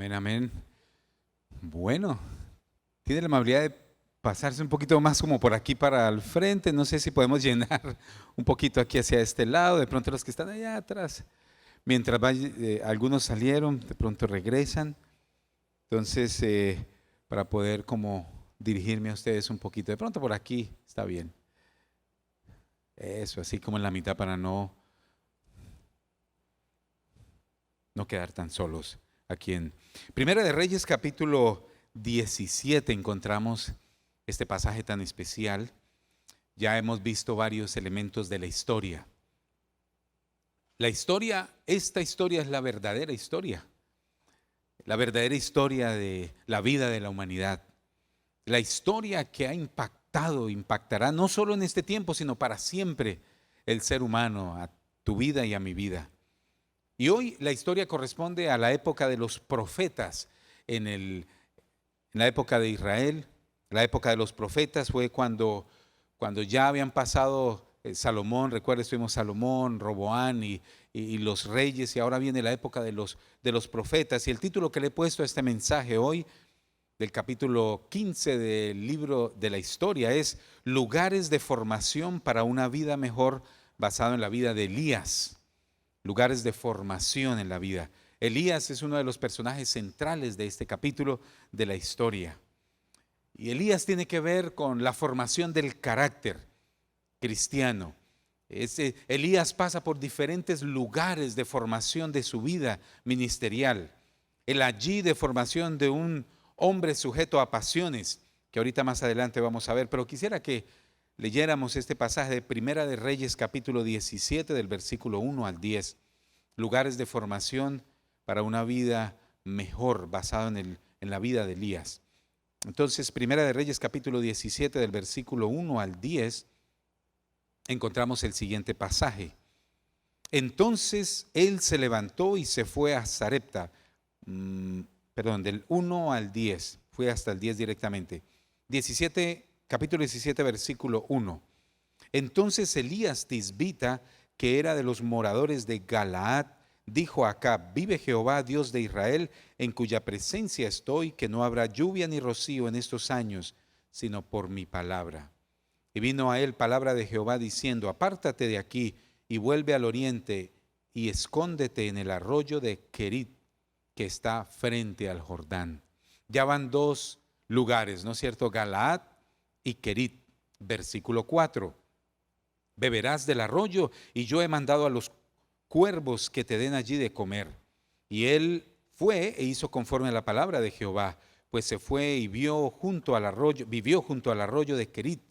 Amén, amén. Bueno, tiene la amabilidad de pasarse un poquito más como por aquí para el frente. No sé si podemos llenar un poquito aquí hacia este lado. De pronto los que están allá atrás. Mientras algunos salieron, de pronto regresan. Entonces, para poder como dirigirme a ustedes un poquito. De pronto por aquí está bien. Eso, así como en la mitad para no quedar tan solos aquí en Primera de Reyes capítulo 17 encontramos este pasaje tan especial. Ya hemos visto varios elementos de la historia. Esta historia es la verdadera historia de la vida de la humanidad. La historia que ha impactará no solo en este tiempo, sino para siempre el ser humano, a tu vida y a mi vida. Y hoy la historia corresponde a la época de los profetas en la época de Israel. La época de los profetas fue cuando ya habían pasado Salomón, recuerda, estuvimos Salomón, Roboán y los reyes, y ahora viene la época de los profetas. Y el título que le he puesto a este mensaje hoy, del capítulo 15 del libro de la historia, es Lugares de formación para una vida mejor, basado en la vida de Elías. Lugares de formación en la vida. Elías es uno de los personajes centrales de este capítulo de la historia. Y Elías tiene que ver con la formación del carácter cristiano. Elías pasa por diferentes lugares de formación de su vida ministerial. El allí de formación de un hombre sujeto a pasiones, que ahorita más adelante vamos a ver, pero quisiera que leyéramos este pasaje de Primera de Reyes capítulo 17 del versículo 1 al 10. Lugares de formación para una vida mejor, basado en la vida de Elías. Entonces, Primera de Reyes capítulo 17 del versículo 1 al 10, encontramos el siguiente pasaje. Entonces él se levantó y se fue a Sarepta, del 1 al 10, fue hasta el 10 directamente. Capítulo 17, versículo 1. Entonces Elías Tisbita, que era de los moradores de Galaad, dijo a Acab: vive Jehová, Dios de Israel, en cuya presencia estoy, que no habrá lluvia ni rocío en estos años, sino por mi palabra. Y vino a él palabra de Jehová diciendo: apártate de aquí y vuelve al oriente y escóndete en el arroyo de Querit, que está frente al Jordán. Ya van dos lugares, ¿no es cierto? Galaad y Querit. Versículo 4. Beberás del arroyo, y yo he mandado a los cuervos que te den allí de comer. Y él fue e hizo conforme a la palabra de Jehová, pues se fue y vivió junto al arroyo de Querit,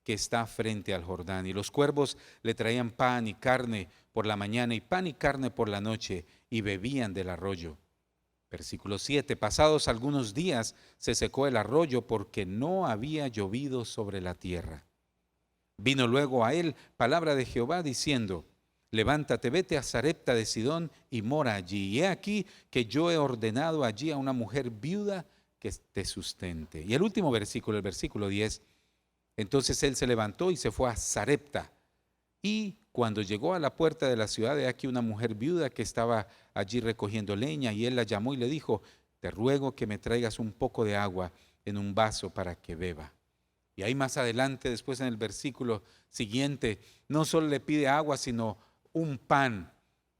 que está frente al Jordán. Y los cuervos le traían pan y carne por la mañana y pan y carne por la noche, y bebían del arroyo. Versículo 7. Pasados algunos días se secó el arroyo, porque no había llovido sobre la tierra. Vino luego a él palabra de Jehová diciendo: levántate, vete a Sarepta de Sidón y mora allí. Y he aquí que yo he ordenado allí a una mujer viuda que te sustente. Y el último versículo, el versículo 10. Entonces él se levantó y se fue a Sarepta. Y cuando llegó a la puerta de la ciudad, he aquí una mujer viuda que estaba allí recogiendo leña. Y él la llamó y le dijo: te ruego que me traigas un poco de agua en un vaso para que beba. Y ahí más adelante, después en el versículo siguiente, no solo le pide agua, sino un pan.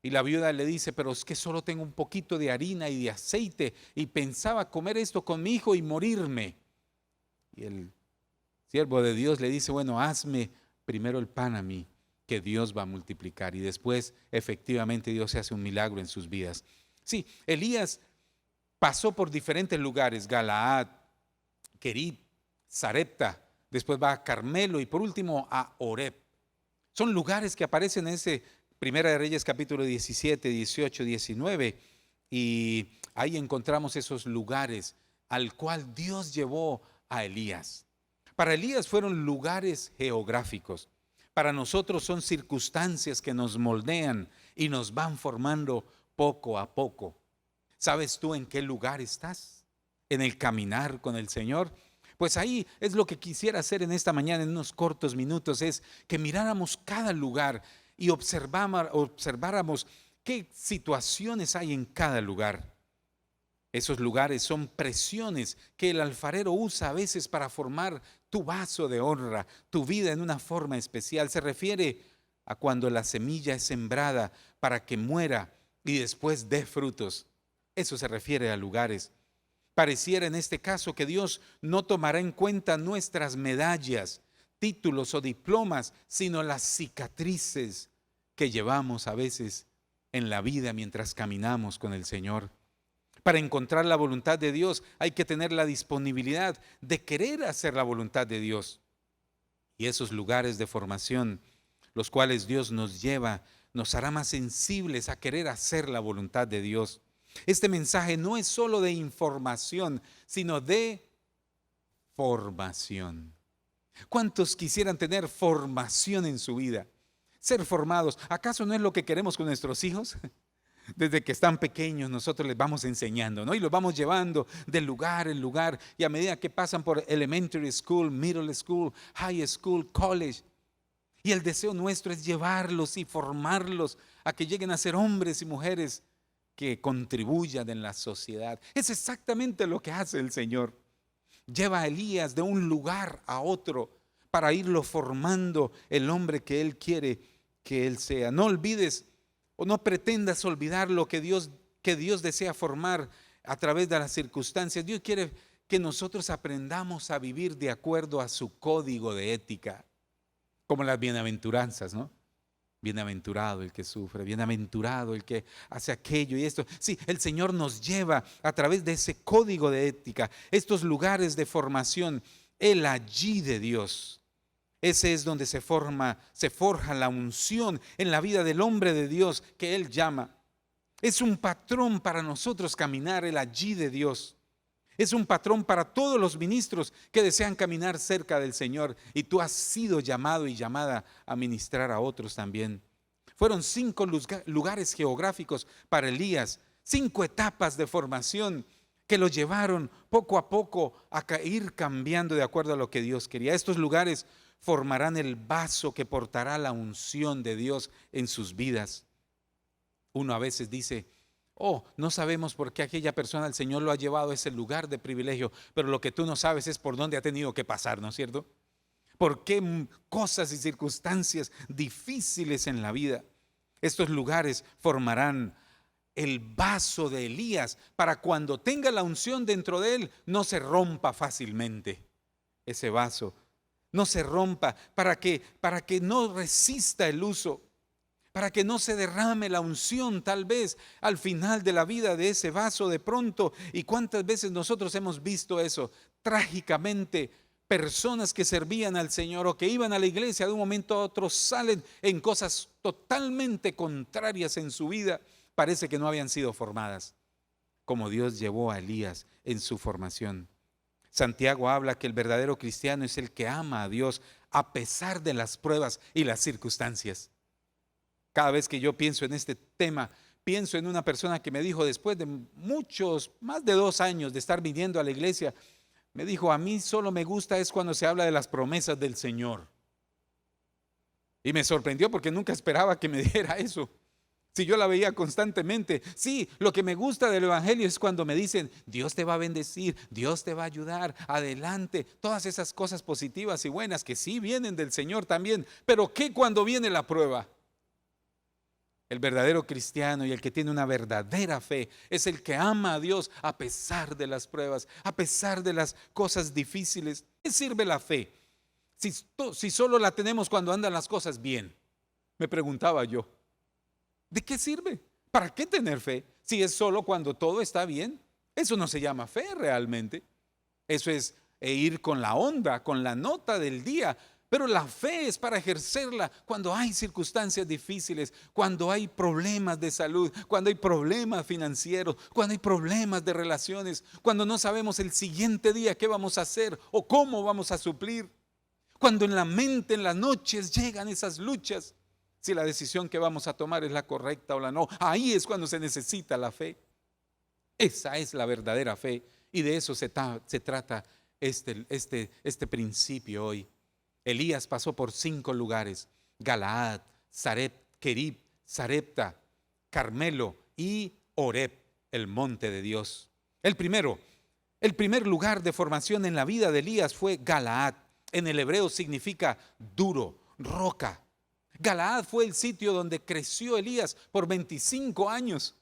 Y la viuda le dice: pero es que solo tengo un poquito de harina y de aceite, y pensaba comer esto con mi hijo y morirme. Y el siervo de Dios le dice: bueno, hazme primero el pan a mí, que Dios va a multiplicar. Y después, efectivamente, Dios se hace un milagro en sus vidas. Sí, Elías pasó por diferentes lugares: Galaad, Querit, Sarepta. Después va a Carmelo y por último a Horeb. Son lugares que aparecen en ese Primera de Reyes capítulo 17, 18, 19. Y ahí encontramos esos lugares al cual Dios llevó a Elías. Para Elías fueron lugares geográficos. Para nosotros son circunstancias que nos moldean y nos van formando poco a poco. ¿Sabes tú en qué lugar estás? ¿En el caminar con el Señor? Pues ahí es lo que quisiera hacer en esta mañana, en unos cortos minutos, es que miráramos cada lugar y observáramos qué situaciones hay en cada lugar. Esos lugares son presiones que el alfarero usa a veces para formar tu vaso de honra, tu vida en una forma especial. Se refiere a cuando la semilla es sembrada para que muera y después dé frutos. Eso se refiere a lugares. Pareciera en este caso que Dios no tomará en cuenta nuestras medallas, títulos o diplomas, sino las cicatrices que llevamos a veces en la vida mientras caminamos con el Señor. Para encontrar la voluntad de Dios hay que tener la disponibilidad de querer hacer la voluntad de Dios. Y esos lugares de formación, los cuales Dios nos lleva, nos hará más sensibles a querer hacer la voluntad de Dios. Este mensaje no es solo de información, sino de formación. ¿Cuántos quisieran tener formación en su vida? Ser formados. ¿Acaso no es lo que queremos con nuestros hijos? Desde que están pequeños nosotros les vamos enseñando, ¿no? Y los vamos llevando de lugar en lugar. Y a medida que pasan por elementary school, middle school, high school, college. Y el deseo nuestro es llevarlos y formarlos a que lleguen a ser hombres y mujeres que contribuyan en la sociedad. Es exactamente lo que hace el Señor. Lleva a Elías de un lugar a otro para irlo formando el hombre que Él quiere que Él sea. No olvides o no pretendas olvidar lo que Dios desea formar a través de las circunstancias. Dios quiere que nosotros aprendamos a vivir de acuerdo a su código de ética, como las bienaventuranzas, ¿no? Bienaventurado el que sufre, bienaventurado el que hace aquello y esto. Sí, el Señor nos lleva a través de ese código de ética, estos lugares de formación, el allí de Dios. Ese es donde se forja la unción en la vida del hombre de Dios que Él llama. Es un patrón para nosotros caminar el allí de Dios. Es un patrón para todos los ministros que desean caminar cerca del Señor. Y tú has sido llamado y llamada a ministrar a otros también. Fueron 5 lugares geográficos para Elías, 5 etapas de formación que lo llevaron poco a poco a ir cambiando de acuerdo a lo que Dios quería. Estos lugares formarán el vaso que portará la unción de Dios en sus vidas. Uno a veces dice: oh, no sabemos por qué aquella persona el Señor lo ha llevado a ese lugar de privilegio, pero lo que tú no sabes es por dónde ha tenido que pasar, ¿no es cierto? Por qué cosas y circunstancias difíciles en la vida. Estos lugares formarán el vaso de Elías para cuando tenga la unción dentro de él no se rompa fácilmente. Ese vaso no se rompa para que no resista el uso, para que no se derrame la unción tal vez al final de la vida de ese vaso de pronto. ¿Y cuántas veces nosotros hemos visto eso? Trágicamente, personas que servían al Señor o que iban a la iglesia de un momento a otro salen en cosas totalmente contrarias en su vida. Parece que no habían sido formadas, como Dios llevó a Elías en su formación. Santiago habla que el verdadero cristiano es el que ama a Dios a pesar de las pruebas y las circunstancias. Cada vez que yo pienso en este tema, pienso en una persona que me dijo después de más de 2 años de estar viniendo a la iglesia, me dijo: a mí solo me gusta es cuando se habla de las promesas del Señor. Y me sorprendió porque nunca esperaba que me dijera eso. Si yo la veía constantemente. Sí, lo que me gusta del evangelio es cuando me dicen: Dios te va a bendecir, Dios te va a ayudar, adelante. Todas esas cosas positivas y buenas que sí vienen del Señor también. Pero ¿qué cuando viene la prueba? El verdadero cristiano y el que tiene una verdadera fe es el que ama a Dios a pesar de las pruebas, a pesar de las cosas difíciles. ¿Qué sirve la fe si solo la tenemos cuando andan las cosas bien? Me preguntaba yo. ¿De qué sirve? ¿Para qué tener fe si es solo cuando todo está bien? Eso no se llama fe realmente. Eso es ir con la onda, con la nota del día. Pero la fe es para ejercerla cuando hay circunstancias difíciles, cuando hay problemas de salud, cuando hay problemas financieros, cuando hay problemas de relaciones, cuando no sabemos el siguiente día qué vamos a hacer o cómo vamos a suplir. Cuando en la mente, en las noches llegan esas luchas. Si la decisión que vamos a tomar es la correcta o la no, ahí es cuando se necesita la fe. Esa es la verdadera fe y de eso se trata este principio hoy. Elías pasó por 5 lugares: Galaad, Querib, Sarepta, Carmelo y Horeb, el monte de Dios. El primero, el primer lugar de formación en la vida de Elías fue Galaad. En el hebreo significa duro, roca. Galaad fue el sitio donde creció Elías por 25 años.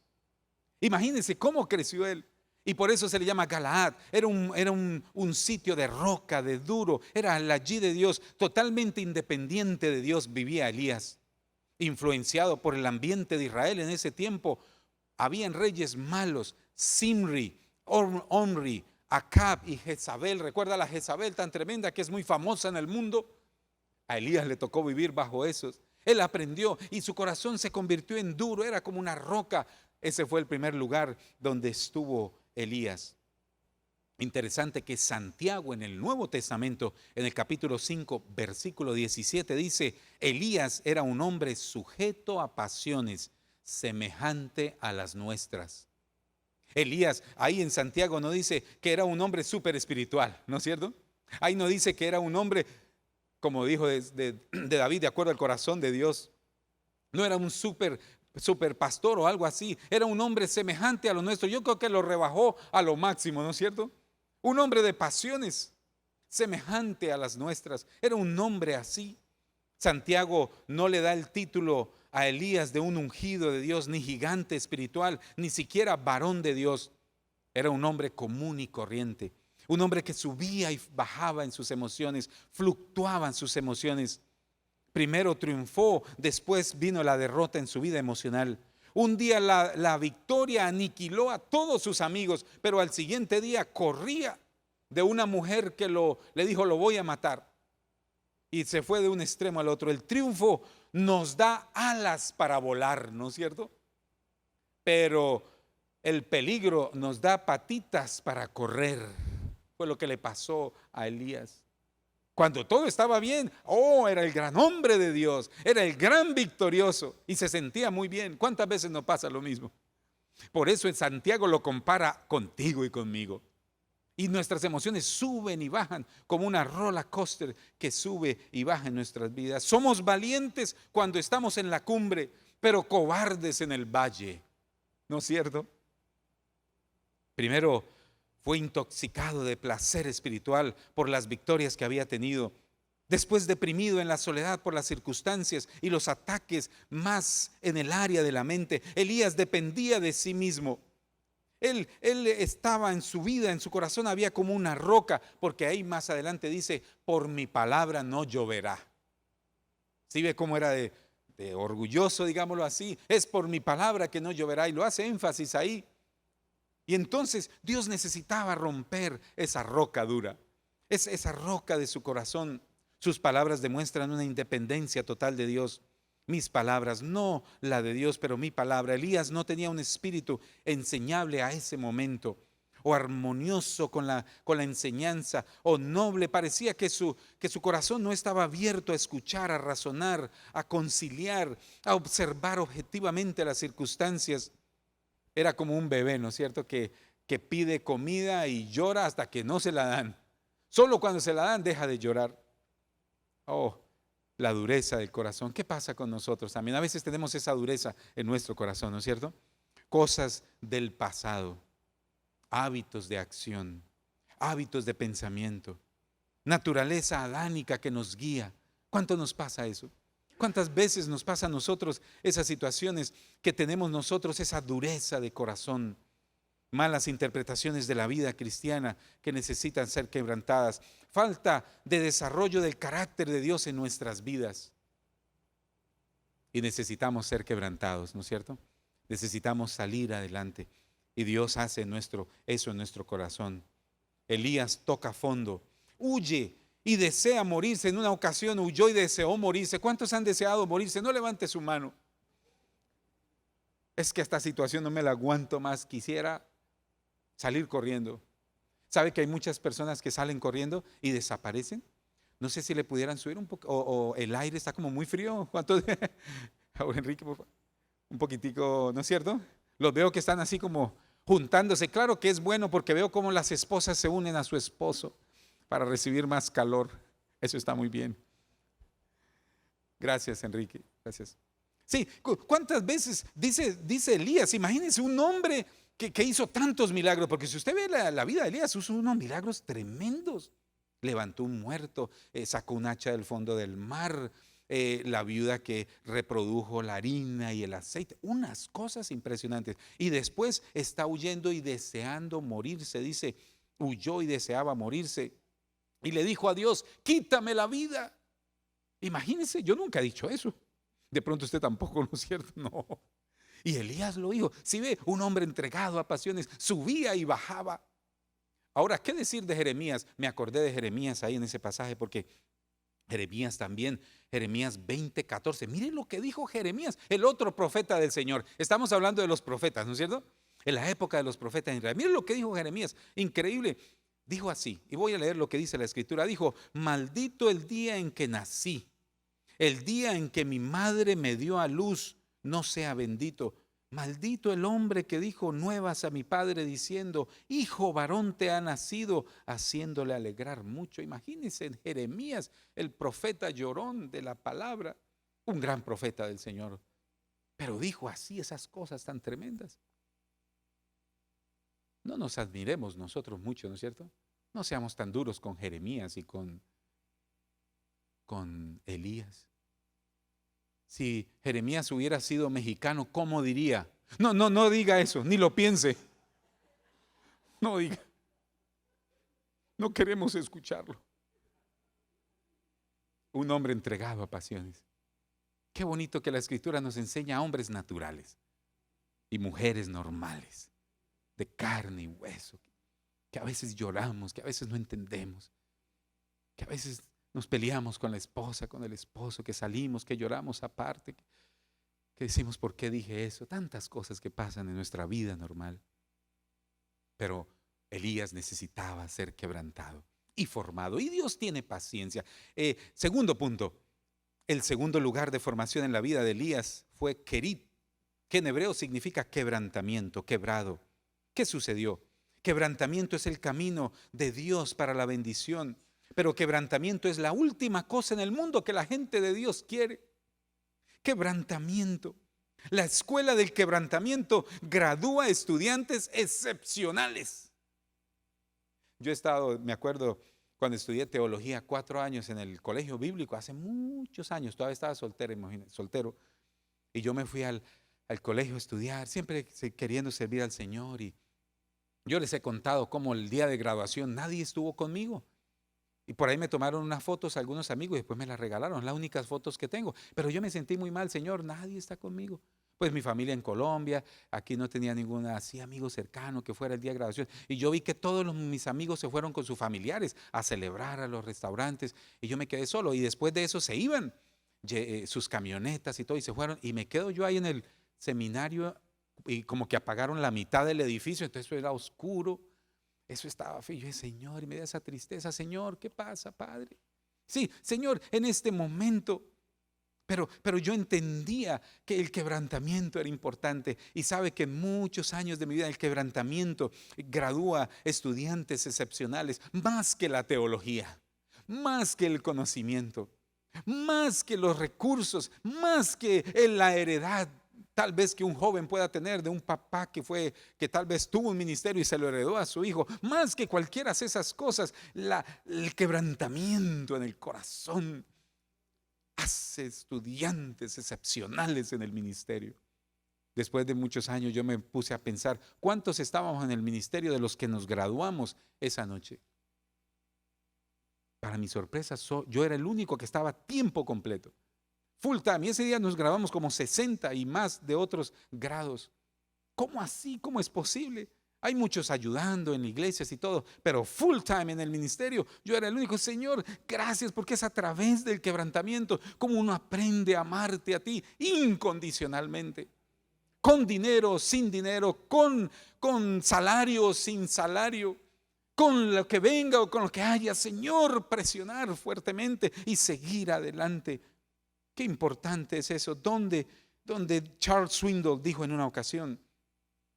Imagínense cómo creció él. Y por eso se le llama Galaad. Era un sitio de roca, de duro. Era allí de Dios, totalmente independiente de Dios vivía Elías. Influenciado por el ambiente de Israel en ese tiempo, habían reyes malos, Zimri, Omri, Acab y Jezabel. ¿Recuerda la Jezabel tan tremenda que es muy famosa en el mundo? A Elías le tocó vivir bajo esos. Él aprendió y su corazón se convirtió en duro, era como una roca. Ese fue el primer lugar donde estuvo Elías. Interesante que Santiago en el Nuevo Testamento, en el capítulo 5, versículo 17, dice: Elías era un hombre sujeto a pasiones, semejante a las nuestras. Elías, ahí en Santiago no dice que era un hombre súper espiritual, ¿no es cierto? Ahí no dice que era un hombre, como dijo de David, de acuerdo al corazón de Dios. No era un súper pastor o algo así. Era un hombre semejante a lo nuestro. Yo creo que lo rebajó a lo máximo, ¿no es cierto? Un hombre de pasiones, semejante a las nuestras. Era un hombre así. Santiago no le da el título a Elías de un ungido de Dios, ni gigante espiritual, ni siquiera varón de Dios. Era un hombre común y corriente. Un hombre que subía y bajaba en sus emociones, fluctuaban sus emociones. Primero triunfó, después vino la derrota en su vida emocional. Un día la victoria aniquiló a todos sus amigos, pero al siguiente día corría de una mujer que le dijo: lo voy a matar. Y se fue de un extremo al otro. El triunfo nos da alas para volar, ¿no es cierto? Pero el peligro nos da patitas para correr. Fue lo que le pasó a Elías. Cuando todo estaba bien, era el gran hombre de Dios, era el gran victorioso y se sentía muy bien. ¿Cuántas veces nos pasa lo mismo? Por eso en Santiago lo compara contigo y conmigo. Y nuestras emociones suben y bajan como una roller coaster que sube y baja en nuestras vidas. Somos valientes cuando estamos en la cumbre, pero cobardes en el valle, ¿no es cierto? Primero, fue intoxicado de placer espiritual por las victorias que había tenido. Después deprimido en la soledad por las circunstancias y los ataques más en el área de la mente. Elías dependía de sí mismo. Él estaba en su vida, en su corazón había como una roca, porque ahí más adelante dice: por mi palabra no lloverá. ¿Sí ve cómo era de orgulloso, digámoslo así? Es por mi palabra que no lloverá, y lo hace énfasis ahí. Y entonces Dios necesitaba romper esa roca dura, esa roca de su corazón. Sus palabras demuestran una independencia total de Dios. Mis palabras, no la de Dios, pero mi palabra. Elías no tenía un espíritu enseñable a ese momento, o armonioso con la enseñanza, o noble. Parecía que su corazón no estaba abierto a escuchar, a razonar, a conciliar, a observar objetivamente las circunstancias. Era como un bebé, ¿no es cierto?, que pide comida y llora hasta que no se la dan. Solo cuando se la dan deja de llorar. La dureza del corazón. ¿Qué pasa con nosotros también? A veces tenemos esa dureza en nuestro corazón, ¿no es cierto? Cosas del pasado, hábitos de acción, hábitos de pensamiento, naturaleza adánica que nos guía. ¿Cuánto nos pasa eso? ¿Cuántas veces nos pasa a nosotros esas situaciones que tenemos nosotros, esa dureza de corazón? Malas interpretaciones de la vida cristiana que necesitan ser quebrantadas. Falta de desarrollo del carácter de Dios en nuestras vidas. Y necesitamos ser quebrantados, ¿no es cierto? Necesitamos salir adelante. Y Dios hace eso en nuestro corazón. Elías toca fondo, huye y desea morirse. En una ocasión huyó y deseó morirse. ¿Cuántos han deseado morirse? No levante su mano. Es que esta situación no me la aguanto más. Quisiera salir corriendo. ¿Sabe que hay muchas personas que salen corriendo y desaparecen? No sé si le pudieran subir un poco, o el aire está como muy frío. ¿Cuánto? Ahora, Enrique, un poquitico, ¿no es cierto? Los veo que están así como juntándose. Claro que es bueno porque veo cómo las esposas se unen a su esposo para recibir más calor. Eso está muy bien. Gracias, Enrique. Gracias. Sí, ¿cuántas veces dice Elías? Imagínense un hombre que hizo tantos milagros, porque si usted ve la vida de Elías, hizo unos milagros tremendos. Levantó un muerto, sacó un hacha del fondo del mar, la viuda que reprodujo la harina y el aceite, unas cosas impresionantes. Y después está huyendo y deseando morirse, dice, huyó y deseaba morirse. Y le dijo a Dios, quítame la vida. Imagínense, yo nunca he dicho eso. De pronto usted tampoco, ¿no es cierto? No. Y Elías lo dijo. Si ve, un hombre entregado a pasiones, subía y bajaba. Ahora, ¿qué decir de Jeremías? Me acordé de Jeremías ahí en ese pasaje porque Jeremías también, Jeremías 20:14. Miren lo que dijo Jeremías, el otro profeta del Señor. Estamos hablando de los profetas, ¿no es cierto? En la época de los profetas en Israel. Miren lo que dijo Jeremías, increíble. Dijo así, y voy a leer lo que dice la Escritura. Dijo, maldito el día en que nací, el día en que mi madre me dio a luz, no sea bendito. Maldito el hombre que dijo nuevas a mi padre diciendo, hijo varón te ha nacido, haciéndole alegrar mucho. Imagínense en Jeremías, el profeta llorón de la palabra, un gran profeta del Señor. Pero dijo así esas cosas tan tremendas. No nos admiremos nosotros mucho, ¿no es cierto? No seamos tan duros con Jeremías y con Elías. Si Jeremías hubiera sido mexicano, ¿cómo diría? No diga eso, ni lo piense. No diga. No queremos escucharlo. Un hombre entregado a pasiones. Qué bonito que la Escritura nos enseña a hombres naturales y mujeres normales, de carne y hueso, que a veces lloramos, que a veces no entendemos, que a veces nos peleamos con la esposa, con el esposo, que salimos, que lloramos aparte, que decimos, ¿por qué dije eso? Tantas cosas que pasan en nuestra vida normal. Pero Elías necesitaba ser quebrantado y formado, y Dios tiene paciencia. Segundo punto, el segundo lugar de formación en la vida de Elías fue Kerit, que en hebreo significa quebrantamiento, quebrado. ¿Qué sucedió? Quebrantamiento es el camino de Dios para la bendición. Pero quebrantamiento es la última cosa en el mundo que la gente de Dios quiere. Quebrantamiento. La escuela del quebrantamiento gradúa estudiantes excepcionales. Yo he estado, me acuerdo, cuando estudié teología 4 años en el colegio bíblico, hace muchos años, todavía estaba soltero, y yo me fui al colegio a estudiar, siempre queriendo servir al Señor, y yo les he contado cómo el día de graduación nadie estuvo conmigo. Y por ahí me tomaron unas fotos algunos amigos y después me las regalaron, las únicas fotos que tengo. Pero yo me sentí muy mal, Señor, nadie está conmigo. Pues mi familia en Colombia, aquí no tenía ninguna así amigo cercano que fuera el día de graduación. Y yo vi que todos mis amigos se fueron con sus familiares a celebrar a los restaurantes y yo me quedé solo. Y después de eso se iban sus camionetas y todo y se fueron. Y me quedo yo ahí en el seminario y como que apagaron la mitad del edificio, entonces era oscuro. Eso estaba feo. Yo dije, Señor, y me da esa tristeza. Señor, ¿qué pasa, Padre? Sí, Señor, en este momento. Pero yo entendía que el quebrantamiento era importante. Y sabe que en muchos años de mi vida el quebrantamiento gradúa estudiantes excepcionales. Más que la teología, más que el conocimiento, más que los recursos, más que la heredad. Tal vez que un joven pueda tener de un papá que tal vez tuvo un ministerio y se lo heredó a su hijo. Más que cualquiera de esas cosas, el quebrantamiento en el corazón hace estudiantes excepcionales en el ministerio. Después de muchos años yo me puse a pensar, ¿cuántos estábamos en el ministerio de los que nos graduamos esa noche? Para mi sorpresa, yo era el único que estaba a tiempo completo. Full time, y ese día nos grabamos como 60 y más de otros grados. ¿Cómo así? ¿Cómo es posible? Hay muchos ayudando en iglesias y todo, pero full time en el ministerio, yo era el único. Señor, gracias, porque es a través del quebrantamiento como uno aprende a amarte a ti incondicionalmente. Con dinero, sin dinero, con salario, sin salario, con lo que venga o con lo que haya. Señor, presionar fuertemente y seguir adelante. Qué importante es eso. Donde Charles Swindoll dijo en una ocasión,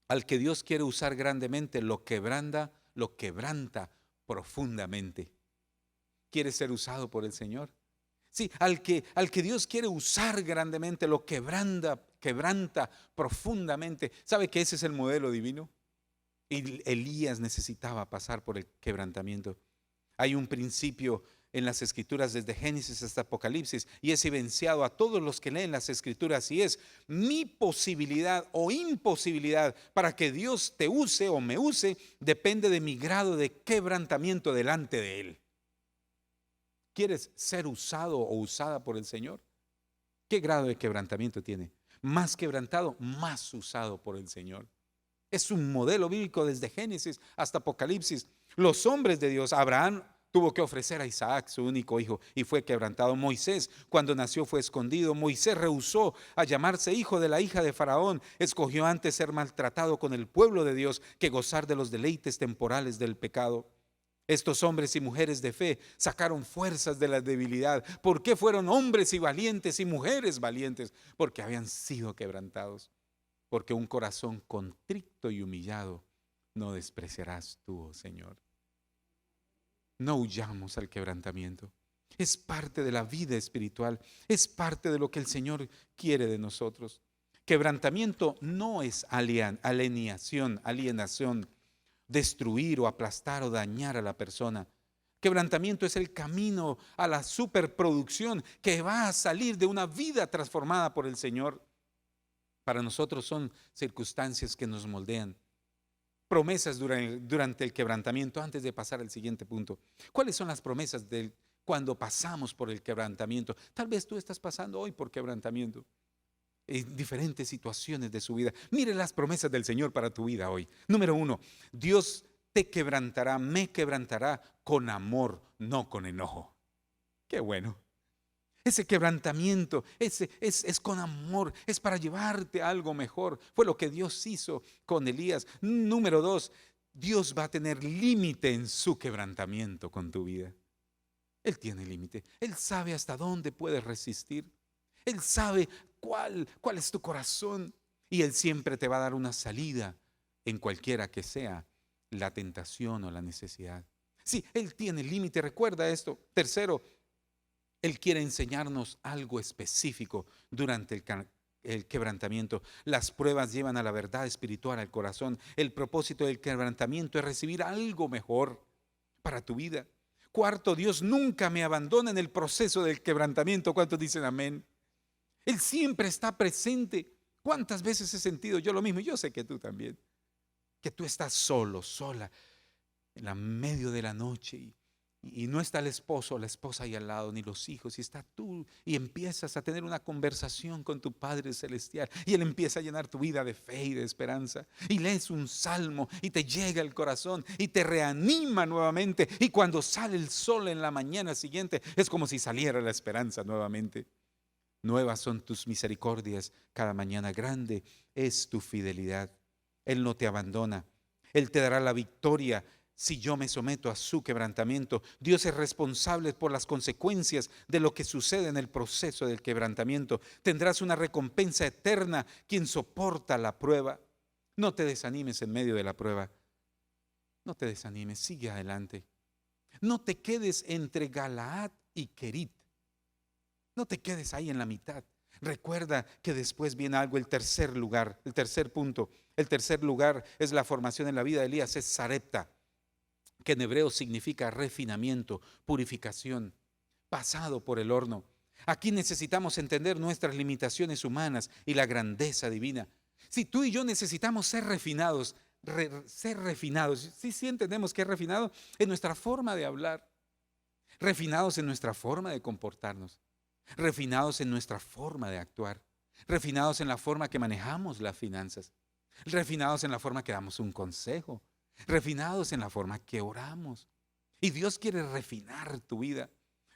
al que Dios quiere usar grandemente, lo quebranta profundamente. ¿Quiere ser usado por el Señor? Sí, al que Dios quiere usar grandemente, lo quebranta profundamente. ¿Sabe que ese es el modelo divino? Y Elías necesitaba pasar por el quebrantamiento. Hay un principio en las Escrituras desde Génesis hasta Apocalipsis y es evidenciado a todos los que leen las Escrituras, y es mi posibilidad o imposibilidad para que Dios te use o me use depende de mi grado de quebrantamiento delante de Él. ¿Quieres ser usado o usada por el Señor? ¿Qué grado de quebrantamiento tiene? Más quebrantado, más usado por el Señor. Es un modelo bíblico desde Génesis hasta Apocalipsis. Los hombres de Dios, Abraham tuvo que ofrecer a Isaac, su único hijo, y fue quebrantado. Moisés, cuando nació, fue escondido. Moisés rehusó a llamarse hijo de la hija de Faraón. Escogió antes ser maltratado con el pueblo de Dios que gozar de los deleites temporales del pecado. Estos hombres y mujeres de fe sacaron fuerzas de la debilidad. ¿Por qué fueron hombres y valientes y mujeres valientes? Porque habían sido quebrantados. Porque un corazón contrito y humillado no despreciarás tú, oh Señor. No huyamos al quebrantamiento. Es parte de la vida espiritual. Es parte de lo que el Señor quiere de nosotros. Quebrantamiento no es alienación, destruir o aplastar o dañar a la persona. Quebrantamiento es el camino a la superproducción que va a salir de una vida transformada por el Señor. Para nosotros son circunstancias que nos moldean. Promesas durante el quebrantamiento, antes de pasar al siguiente punto. ¿Cuáles son las promesas cuando pasamos por el quebrantamiento? Tal vez tú estás pasando hoy por quebrantamiento en diferentes situaciones de su vida. Mire las promesas del Señor para tu vida hoy. Número 1, Dios te quebrantará, me quebrantará con amor, no con enojo. Qué bueno. Ese quebrantamiento es con amor, es para llevarte a algo mejor. Fue lo que Dios hizo con Elías. Número 2, Dios va a tener límite en su quebrantamiento con tu vida. Él tiene límite. Él sabe hasta dónde puedes resistir. Él sabe cuál es tu corazón. Y Él siempre te va a dar una salida en cualquiera que sea la tentación o la necesidad. Sí, Él tiene límite. Recuerda esto. Tercero, Él quiere enseñarnos algo específico durante el quebrantamiento. Las pruebas llevan a la verdad espiritual al corazón. El propósito del quebrantamiento es recibir algo mejor para tu vida. Cuarto, Dios nunca me abandona en el proceso del quebrantamiento. ¿Cuántos dicen amén? Él siempre está presente. ¿Cuántas veces he sentido yo lo mismo? Yo sé que tú también. Que tú estás solo, sola, en la medio de la noche y no está el esposo o la esposa ahí al lado, ni los hijos, y está tú y empiezas a tener una conversación con tu Padre Celestial y Él empieza a llenar tu vida de fe y de esperanza, y lees un salmo y te llega al corazón y te reanima nuevamente, y cuando sale el sol en la mañana siguiente es como si saliera la esperanza nuevamente. Nuevas son tus misericordias cada mañana, grande es tu fidelidad. Él no te abandona, Él te dará la victoria si yo me someto a su quebrantamiento. Dios es responsable por las consecuencias de lo que sucede en el proceso del quebrantamiento. Tendrás una recompensa eterna quien soporta la prueba. No te desanimes en medio de la prueba. No te desanimes, sigue adelante. No te quedes entre Galaad y Querit. No te quedes ahí en la mitad. Recuerda que después viene algo, el tercer lugar, el tercer punto. El tercer lugar es la formación en la vida de Elías, es Sarepta, que en hebreo significa refinamiento, purificación, pasado por el horno. Aquí necesitamos entender nuestras limitaciones humanas y la grandeza divina. Si tú y yo necesitamos ser refinados, sí entendemos que es refinado en nuestra forma de hablar, refinados en nuestra forma de comportarnos, refinados en nuestra forma de actuar, refinados en la forma que manejamos las finanzas, refinados en la forma que damos un consejo, refinados en la forma que oramos. Y Dios quiere refinar tu vida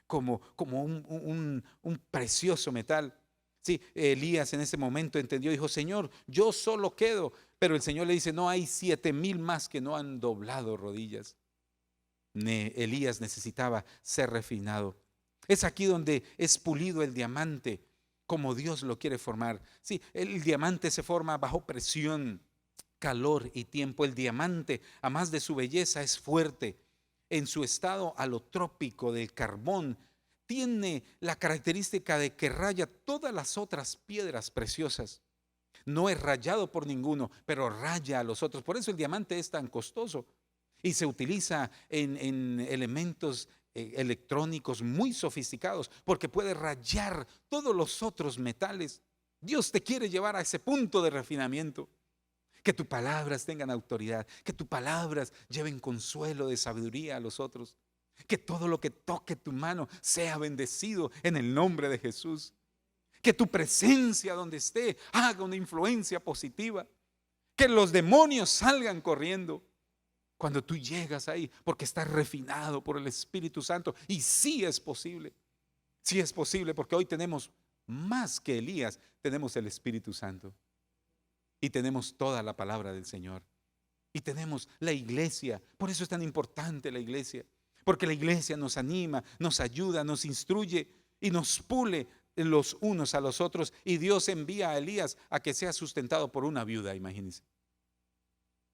como un precioso metal. Sí, Elías en ese momento entendió, dijo: Señor, yo solo quedo. Pero el Señor le dice: no, hay 7,000 más que no han doblado rodillas. Elías necesitaba ser refinado. Es aquí donde es pulido el diamante, como Dios lo quiere formar. Sí, el diamante se forma bajo presión, calor y tiempo. El diamante, a más de su belleza, es fuerte. En su estado alotrópico del carbón, tiene la característica de que raya todas las otras piedras preciosas. No es rayado por ninguno, pero raya a los otros. Por eso el diamante es tan costoso y se utiliza en elementos electrónicos muy sofisticados, porque puede rayar todos los otros metales. Dios te quiere llevar a ese punto de refinamiento. Que tus palabras tengan autoridad, que tus palabras lleven consuelo de sabiduría a los otros. Que todo lo que toque tu mano sea bendecido en el nombre de Jesús. Que tu presencia donde esté haga una influencia positiva. Que los demonios salgan corriendo cuando tú llegas ahí, porque estás refinado por el Espíritu Santo. Y sí es posible porque hoy tenemos más que Elías, tenemos el Espíritu Santo. Y tenemos toda la palabra del Señor. Y tenemos la iglesia. Por eso es tan importante la iglesia. Porque la iglesia nos anima, nos ayuda, nos instruye y nos pule los unos a los otros. Y Dios envía a Elías a que sea sustentado por una viuda, imagínense.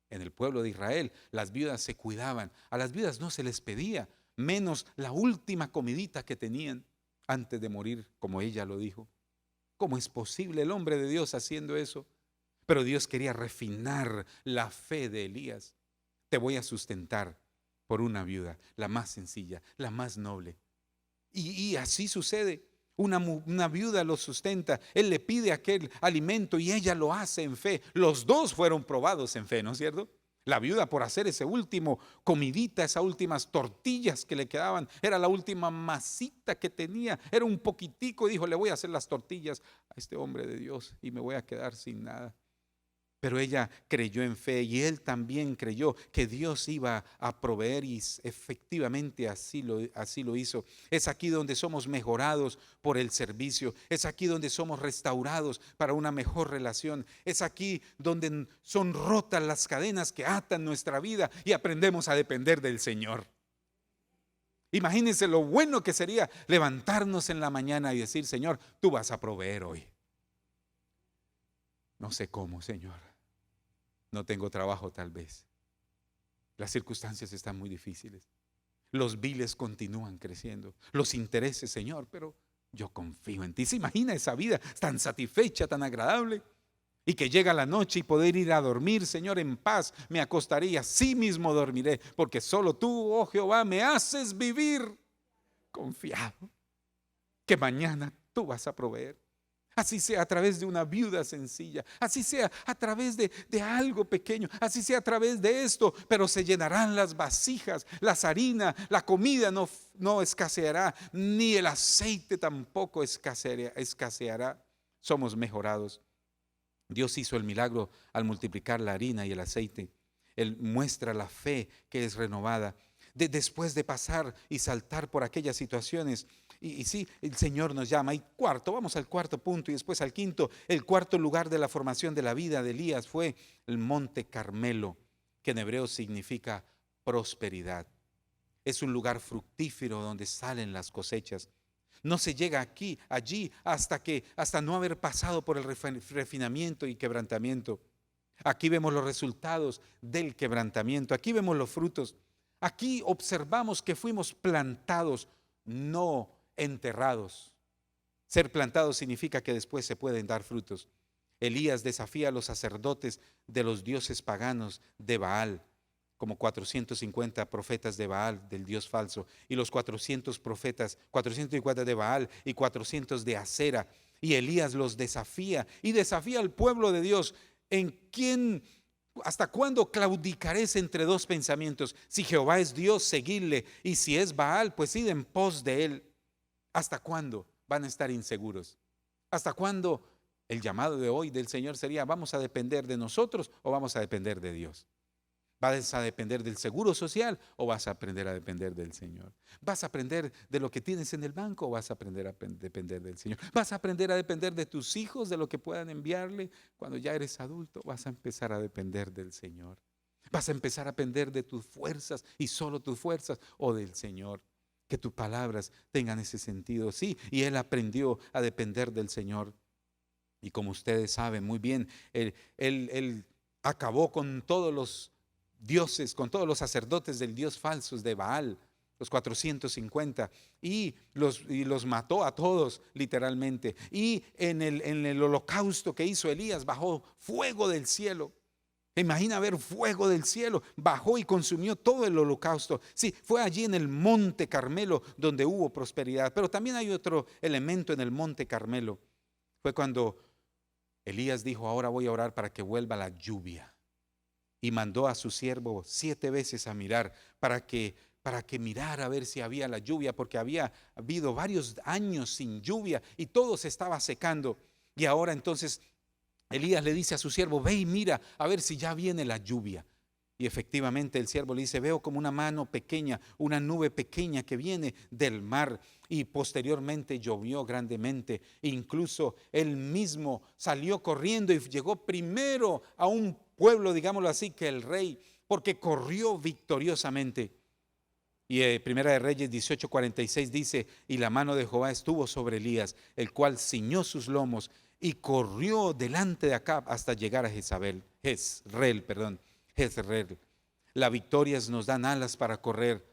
En el pueblo de Israel, las viudas se cuidaban. A las viudas no se les pedía, menos la última comidita que tenían antes de morir, como ella lo dijo. ¿Cómo es posible el hombre de Dios haciendo eso? Pero Dios quería refinar la fe de Elías. Te voy a sustentar por una viuda, la más sencilla, la más noble. Y así sucede. Una viuda lo sustenta. Él le pide aquel alimento y ella lo hace en fe. Los dos fueron probados en fe, ¿no es cierto? La viuda por hacer ese último comidita, esas últimas tortillas que le quedaban, era la última masita que tenía, era un poquitico, y dijo: le voy a hacer las tortillas a este hombre de Dios y me voy a quedar sin nada. Pero ella creyó en fe y él también creyó que Dios iba a proveer, y efectivamente así lo hizo. Es aquí donde somos mejorados por el servicio. Es aquí donde somos restaurados para una mejor relación. Es aquí donde son rotas las cadenas que atan nuestra vida y aprendemos a depender del Señor. Imagínense lo bueno que sería levantarnos en la mañana y decir: Señor, tú vas a proveer hoy. No sé cómo, Señor. No tengo trabajo tal vez. Las circunstancias están muy difíciles. Los biles continúan creciendo. Los intereses, Señor, pero yo confío en ti. ¿Se imagina esa vida tan satisfecha, tan agradable? Y que llega la noche y poder ir a dormir, Señor, en paz. Me acostaré y así mismo dormiré, porque solo tú, oh Jehová, me haces vivir confiado que mañana tú vas a proveer. Así sea a través de una viuda sencilla, así sea a través de algo pequeño, así sea a través de esto, pero se llenarán las vasijas, las harinas, la comida no escaseará, ni el aceite tampoco escaseará. Somos mejorados. Dios hizo el milagro al multiplicar la harina y el aceite. Él muestra la fe que es renovada. Después de pasar y saltar por aquellas situaciones, y sí, el Señor nos llama. Y cuarto, vamos al cuarto punto y después al quinto. El cuarto lugar de la formación de la vida de Elías fue el Monte Carmelo, que en hebreo significa prosperidad. Es un lugar fructífero donde salen las cosechas. No se llega allí hasta no haber pasado por el refinamiento y quebrantamiento. Aquí vemos los resultados del quebrantamiento. Aquí vemos los frutos. Aquí observamos que fuimos plantados, no enterrados. Ser plantados significa que después se pueden dar frutos. Elías desafía a los sacerdotes de los dioses paganos de Baal, como 450 profetas de Baal, del dios falso, y los 450 de Baal y 400 de Acera. Y Elías los desafía y desafía al pueblo de Dios. ¿Hasta cuándo claudicaréis entre dos pensamientos? Si Jehová es Dios, seguidle, y si es Baal, pues id en pos de él. ¿Hasta cuándo van a estar inseguros? ¿Hasta cuándo el llamado de hoy del Señor sería: vamos a depender de nosotros o vamos a depender de Dios? ¿Vas a depender del seguro social o vas a aprender a depender del Señor? ¿Vas a aprender de lo que tienes en el banco o vas a aprender a depender del Señor? ¿Vas a aprender a depender de tus hijos, de lo que puedan enviarle cuando ya eres adulto? ¿Vas a empezar a depender del Señor? ¿Vas a empezar a depender de tus fuerzas y solo tus fuerzas o del Señor? Que tus palabras tengan ese sentido. Sí, y él aprendió a depender del Señor. Y como ustedes saben muy bien, él acabó con todos los dioses, con todos los sacerdotes del dios falsos de Baal. los 450, y los mató a todos literalmente. Y en el holocausto que hizo Elías bajó fuego del cielo. Imagina ver fuego del cielo, bajó y consumió todo el holocausto. Sí, fue allí en el monte Carmelo donde hubo prosperidad. Pero también hay otro elemento en el monte Carmelo. Fue cuando Elías dijo: ahora voy a orar para que vuelva la lluvia. Y mandó a su siervo 7 veces a mirar para que mirara a ver si había la lluvia, porque había habido varios años sin lluvia y todo se estaba secando. Y ahora entonces Elías le dice a su siervo: ve y mira a ver si ya viene la lluvia. Y efectivamente el siervo le dice: veo como una mano pequeña, una nube pequeña que viene del mar. Y posteriormente llovió grandemente. Incluso él mismo salió corriendo y llegó primero a un pueblo, digámoslo así, que el rey, porque corrió victoriosamente. Y Primera de Reyes 18:46 dice: y la mano de Jehová estuvo sobre Elías, el cual ciñó sus lomos y corrió delante de Acab hasta llegar a Jezreel. Las victorias nos dan alas para correr.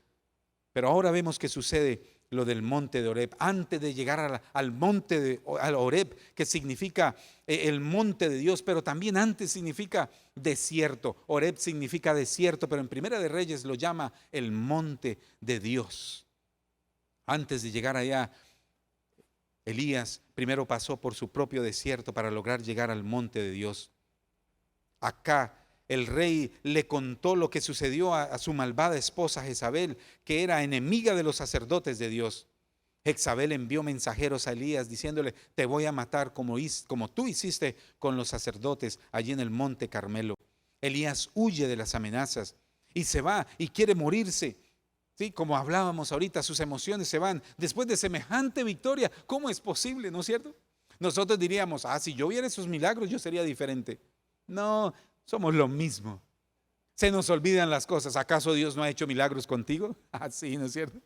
Pero ahora vemos que sucede lo del monte de Horeb. Antes de llegar al monte al Horeb, que significa el monte de Dios, pero también antes significa desierto. Horeb significa desierto, pero en Primera de Reyes lo llama el monte de Dios. Antes de llegar allá, Elías primero pasó por su propio desierto para lograr llegar al monte de Dios. Acá el rey le contó lo que sucedió a su malvada esposa Jezabel, que era enemiga de los sacerdotes de Dios. Jezabel envió mensajeros a Elías diciéndole: te voy a matar como tú hiciste con los sacerdotes allí en el monte Carmelo. Elías huye de las amenazas y se va y quiere morirse. Sí, como hablábamos ahorita, sus emociones se van. Después de semejante victoria, ¿cómo es posible, no es cierto? Nosotros diríamos: si yo viera esos milagros, yo sería diferente. No, somos lo mismo. Se nos olvidan las cosas. ¿Acaso Dios no ha hecho milagros contigo? Sí, ¿no es cierto?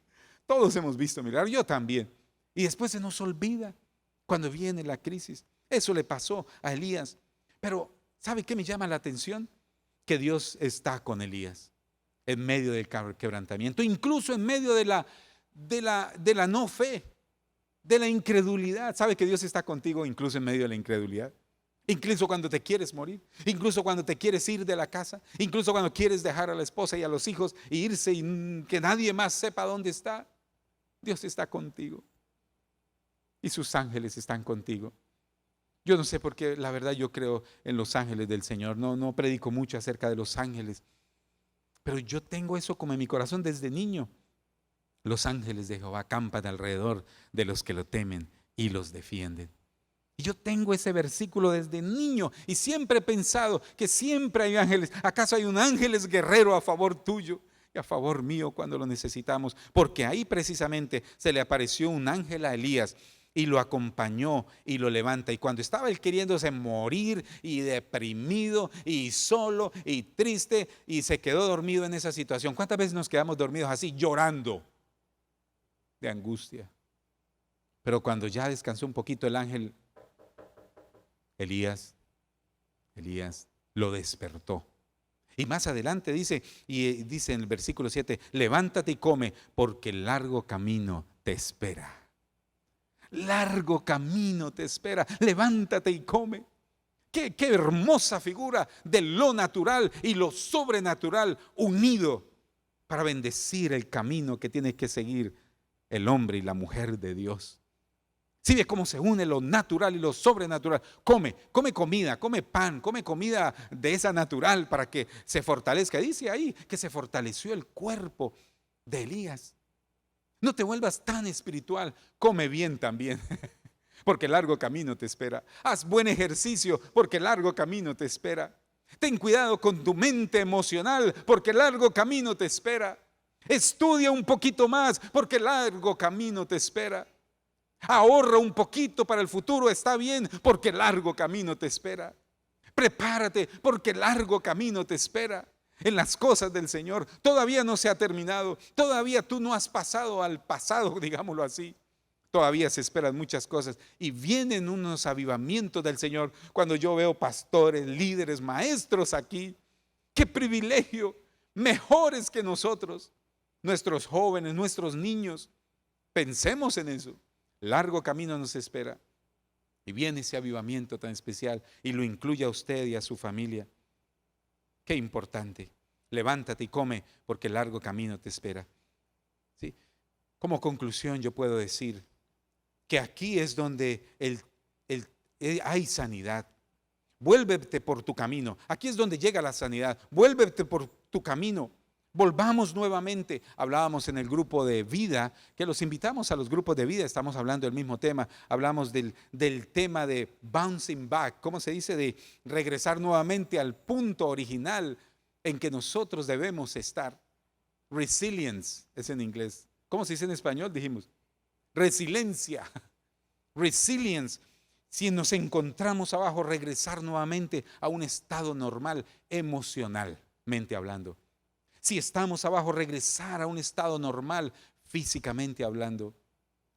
Todos hemos visto milagros, yo también. Y después se nos olvida cuando viene la crisis. Eso le pasó a Elías. Pero ¿sabe qué me llama la atención? Que Dios está con Elías en medio del quebrantamiento, incluso en medio de la no fe, de la incredulidad. ¿Sabe que Dios está contigo incluso en medio de la incredulidad? Incluso cuando te quieres morir, incluso cuando te quieres ir de la casa, incluso cuando quieres dejar a la esposa y a los hijos e irse y que nadie más sepa dónde está. Dios está contigo y sus ángeles están contigo. Yo no sé por qué, la verdad, yo creo en los ángeles del Señor. No predico mucho acerca de los ángeles, pero yo tengo eso como en mi corazón desde niño. Los ángeles de Jehová acampan alrededor de los que lo temen y los defienden. Y yo tengo ese versículo desde niño y siempre he pensado que siempre hay ángeles. ¿Acaso hay un ángel guerrero a favor tuyo y a favor mío cuando lo necesitamos? Porque ahí precisamente se le apareció un ángel a Elías y lo acompañó y lo levanta. Y cuando estaba él queriéndose morir y deprimido y solo y triste y se quedó dormido en esa situación. ¿Cuántas veces nos quedamos dormidos así, llorando de angustia? Pero cuando ya descansó un poquito el ángel, Elías lo despertó. Y más adelante dice en el versículo 7: levántate y come, porque largo camino te espera. Largo camino te espera. Levántate y come. Qué hermosa figura de lo natural y lo sobrenatural unido para bendecir el camino que tiene que seguir el hombre y la mujer de Dios. ¿Sí ve cómo se une lo natural y lo sobrenatural? Come comida, come pan, come comida de esa natural para que se fortalezca. Dice ahí que se fortaleció el cuerpo de Elías. No te vuelvas tan espiritual, come bien también, porque largo camino te espera. Haz buen ejercicio, porque largo camino te espera. Ten cuidado con tu mente emocional, porque largo camino te espera. Estudia un poquito más, porque largo camino te espera. Ahorra un poquito para el futuro, está bien, porque largo camino te espera. Prepárate, porque largo camino te espera. En las cosas del Señor todavía no se ha terminado. Todavía tú no has pasado al pasado, digámoslo así. Todavía se esperan muchas cosas y vienen unos avivamientos del Señor. Cuando yo veo pastores, líderes, maestros aquí, qué privilegio, mejores que nosotros, nuestros jóvenes, nuestros niños. Pensemos en eso. Largo camino nos espera. Y viene ese avivamiento tan especial y lo incluye a usted y a su familia. Qué importante. Levántate y come porque largo camino te espera. ¿Sí? Como conclusión yo puedo decir que aquí es donde hay sanidad. Vuélvete por tu camino. Aquí es donde llega la sanidad. Vuélvete por tu camino. Volvamos nuevamente. Hablábamos en el grupo de vida, que los invitamos a los grupos de vida. Estamos hablando del mismo tema. Hablamos del tema de bouncing back. ¿Cómo se dice? De regresar nuevamente al punto original en que nosotros debemos estar. Resilience es en inglés. ¿Cómo se dice en español? Dijimos resiliencia. Resilience. Si nos encontramos abajo, regresar nuevamente a un estado normal, emocionalmente hablando. Si estamos abajo, regresar a un estado normal, físicamente hablando,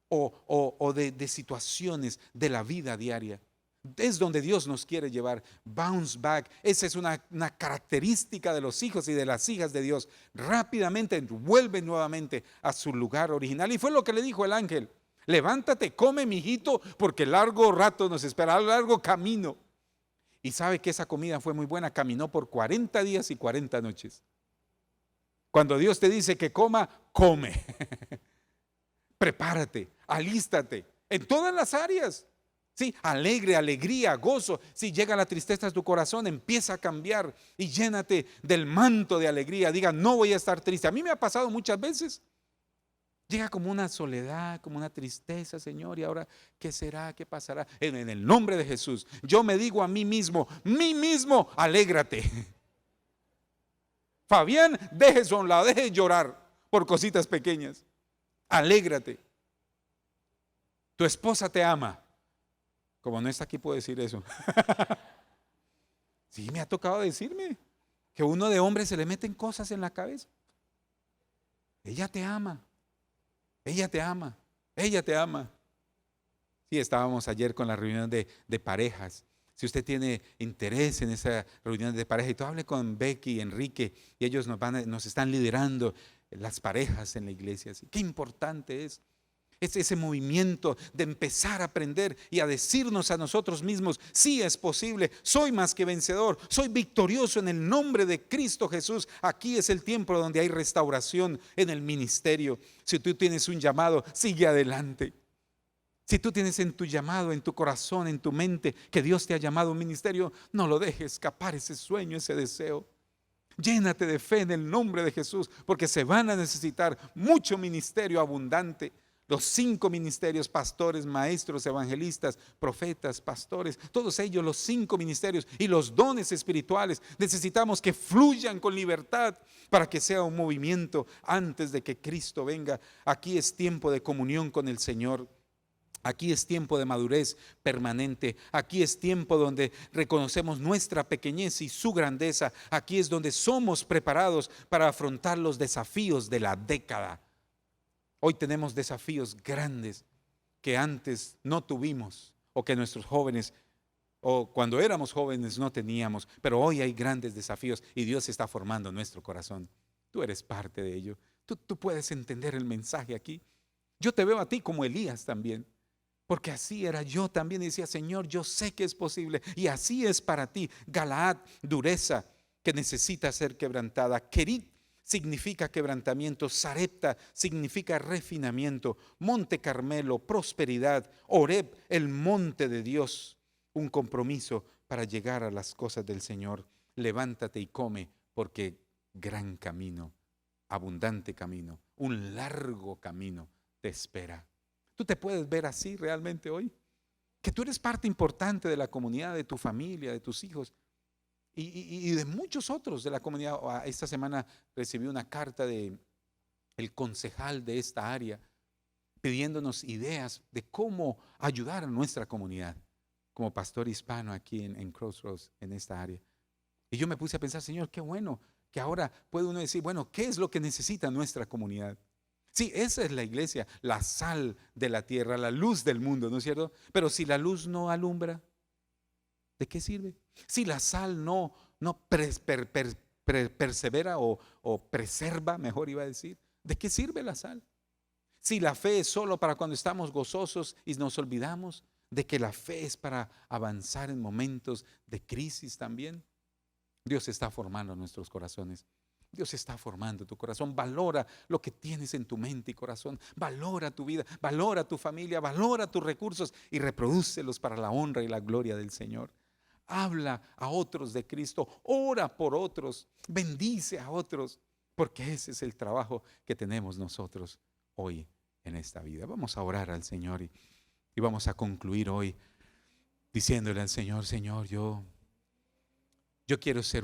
o de situaciones de la vida diaria. Es donde Dios nos quiere llevar. Bounce back. Esa es una característica de los hijos y de las hijas de Dios. Rápidamente vuelven nuevamente a su lugar original. Y fue lo que le dijo el ángel. Levántate, come, mijito, porque largo rato nos espera, largo camino. Y sabe que esa comida fue muy buena. Caminó por 40 días y 40 noches. Cuando Dios te dice que coma, come. Prepárate, alístate en todas las áreas. Sí, alegría, gozo. Si llega la tristeza a tu corazón, empieza a cambiar y llénate del manto de alegría. Diga, no voy a estar triste. A mí me ha pasado muchas veces. Llega como una soledad, como una tristeza, Señor, y ahora, ¿qué será? ¿Qué pasará? En el nombre de Jesús, yo me digo a mí mismo, alégrate. Fabián, deje eso a un lado, deje de llorar por cositas pequeñas. Alégrate. Tu esposa te ama. Como no está aquí puedo decir eso. Sí, me ha tocado decirme que uno de hombre se le meten cosas en la cabeza. Ella te ama. Ella te ama. Ella te ama. Sí, estábamos ayer con la reunión de parejas. Si usted tiene interés en esa reunión de pareja, y tú hable con Becky y Enrique, y ellos nos están liderando las parejas en la iglesia. ¿Sí? Qué importante es ese movimiento de empezar a aprender y a decirnos a nosotros mismos, sí es posible, soy más que vencedor, soy victorioso en el nombre de Cristo Jesús. Aquí es el tiempo donde hay restauración en el ministerio. Si tú tienes un llamado, sigue adelante. Si tú tienes en tu llamado, en tu corazón, en tu mente, que Dios te ha llamado a un ministerio, no lo dejes escapar ese sueño, ese deseo. Llénate de fe en el nombre de Jesús, porque se van a necesitar mucho ministerio abundante. Los 5 ministerios, pastores, maestros, evangelistas, profetas, pastores, todos ellos, los 5 ministerios y los dones espirituales, necesitamos que fluyan con libertad para que sea un movimiento antes de que Cristo venga. Aquí es tiempo de comunión con el Señor. Aquí es tiempo de madurez permanente. Aquí es tiempo donde reconocemos nuestra pequeñez y su grandeza. Aquí es donde somos preparados para afrontar los desafíos de la década. Hoy tenemos desafíos grandes que antes no tuvimos o que nuestros jóvenes o cuando éramos jóvenes no teníamos, pero hoy hay grandes desafíos y Dios está formando nuestro corazón. Tú eres parte de ello. Tú puedes entender el mensaje aquí. Yo te veo a ti como Elías también, porque así era yo también. Decía, Señor, yo sé que es posible y así es para ti. Galaad, dureza que necesita ser quebrantada. Kerit significa quebrantamiento, Sarepta significa refinamiento, Monte Carmelo, prosperidad, Horeb, el monte de Dios, un compromiso para llegar a las cosas del Señor. Levántate y come, porque gran camino, abundante camino, un largo camino te espera. ¿Tú te puedes ver así realmente hoy? Que tú eres parte importante de la comunidad, de tu familia, de tus hijos. Y de muchos otros de la comunidad. Esta semana recibí una carta del concejal de esta área pidiéndonos ideas de cómo ayudar a nuestra comunidad como pastor hispano aquí en Crossroads, en esta área. Y yo me puse a pensar, Señor, qué bueno que ahora puede uno decir, bueno, ¿qué es lo que necesita nuestra comunidad? Sí, esa es la iglesia, la sal de la tierra, la luz del mundo, ¿no es cierto? Pero si la luz no alumbra, ¿de qué sirve? Si la sal no persevera o preserva, mejor iba a decir, ¿De qué sirve la sal? Si la fe es solo para cuando estamos gozosos y nos olvidamos de que la fe es para avanzar en momentos de crisis también. Dios está formando nuestros corazones. Dios está formando tu corazón. Valora lo que tienes en tu mente y corazón. Valora tu vida, valora tu familia, valora tus recursos y reprodúcelos para la honra y la gloria del Señor. Habla a otros de Cristo, ora por otros, bendice a otros, porque ese es el trabajo que tenemos nosotros hoy en esta vida. Vamos a orar al Señor y vamos a concluir hoy diciéndole al Señor, Señor, yo quiero ser